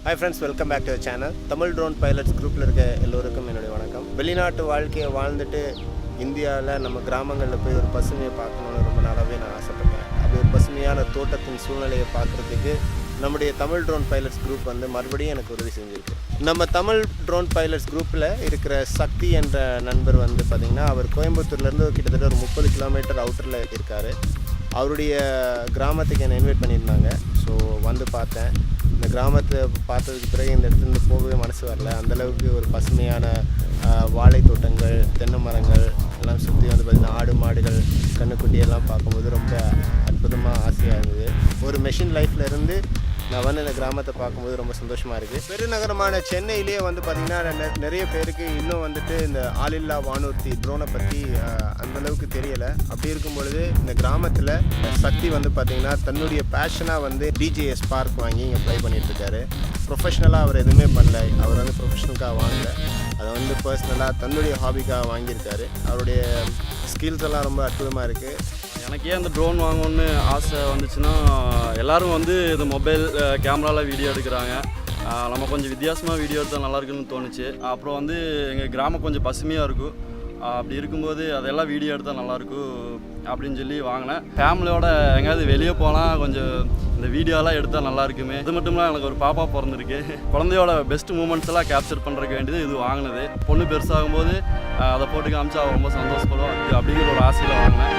Hi friends, welcome back to the channel. Tamil Drone Pilots Group இருக்க எல்லோருக்கும் என்னுடைய வணக்கம். வெளிநாட்டு வாழ்க்கையை வாழ்ந்துட்டு இந்தியாவில் நம்ம கிராமங்களில் போய் ஒரு பசுமையை பார்க்கணுன்னு ரொம்ப நாளாகவே நான் ஆசைப்பட்டேன். அப்படி ஒரு பசுமையான தோட்டத்தின் சூழ்நிலையை பார்க்குறதுக்கு நம்முடைய தமிழ் ட்ரோன் பைலட்ஸ் குரூப் வந்து மறுபடியும் எனக்கு உதவி செஞ்சுருக்கு. நம்ம தமிழ் ட்ரோன் பைலட்ஸ் குரூப்பில் இருக்கிற சக்தி என்ற நண்பர் வந்து பார்த்திங்கன்னா அவர் கோயம்புத்தூர்லேருந்து கிட்டத்தட்ட ஒரு 30 கிலோமீட்டர் அவுட்டரில் இருக்கார். அவருடைய கிராமத்துக்கு என்னை இன்வைட் பண்ணியிருந்தாங்க. ஸோ வந்து பார்த்தேன். இந்த கிராமத்தை பார்த்ததுக்கு பிறகு இந்த இடத்துல போகவே மனசு வரல. அந்தளவுக்கு ஒரு பசுமையான வாழை தோட்டங்கள், தென்னை மரங்கள் எல்லாம் சுற்றி வந்து பார்த்திங்கன்னா ஆடு மாடுகள் கண்ணுக்குட்டியெல்லாம் பார்க்கும்போது ரொம்ப அற்புதமாக ஆசையாக இருந்தது. ஒரு மெஷின் லைஃப்பில் இருந்து நான் வந்து இந்த கிராமத்தை பார்க்கும்போது ரொம்ப சந்தோஷமாக இருக்குது. பெருநகரமான சென்னையிலேயே வந்து பார்த்திங்கன்னா நிறைய பேருக்கு இன்னும் வந்துட்டு இந்த ஆளில்லா வானூர்த்தி ட்ரோனை பற்றி அந்தளவுக்கு தெரியலை. அப்படி இருக்கும் பொழுது இந்த கிராமத்தில் சக்தி வந்து பார்த்திங்கன்னா தன்னுடைய பேஷனாக வந்து டிஜே ஸ்பார்க் வாங்கி இங்கே ப்ளை பண்ணிகிட்ருக்காரு. ப்ரொஃபஷ்னலாக அவர் எதுவுமே பண்ணல. அவர் வந்து ப்ரொஃபஷ்னலுக்காக வாங்கலை, அதை வந்து பர்சனலாக தன்னுடைய ஹாபிக்காக வாங்கியிருக்காரு. அவருடைய ஸ்கில்ஸ் எல்லாம் ரொம்ப அற்புதமாக இருக்குது. எனக்கே அந்த ட்ரோன் வாங்கணுன்னு ஆசை வந்துச்சுன்னா எல்லோரும் வந்து இந்த மொபைல் கேமராவில் வீடியோ எடுக்கிறாங்க. நம்ம கொஞ்சம் வித்தியாசமாக வீடியோ எடுத்தால் நல்லாயிருக்குன்னு தோணுச்சு. அப்புறம் வந்து எங்கள் கிராமம் கொஞ்சம் பசுமையாக இருக்கும். அப்படி இருக்கும்போது அதெல்லாம் வீடியோ எடுத்தால் நல்லாயிருக்கும் அப்படின்னு சொல்லி வாங்கினேன். ஃபேமிலியோட எங்கேயாவது வெளியே போனால் கொஞ்சம் இந்த வீடியோலாம் எடுத்தால் நல்லாயிருக்குமே. இது மட்டும் இல்லை, எனக்கு ஒரு பாப்பா பிறந்திருக்கு. குழந்தையோட பெஸ்ட் மூமெண்ட்ஸ் எல்லாம் கேப்சர் பண்ணுறதுக்கு வேண்டியது இது வாங்கினது. பொண்ணு பெருசாகும்போது அதை போட்டு காமிச்சா ரொம்ப சந்தோஷப்படுவோம் அப்படிங்கிற ஒரு ஆசையில் வாங்கினேன்.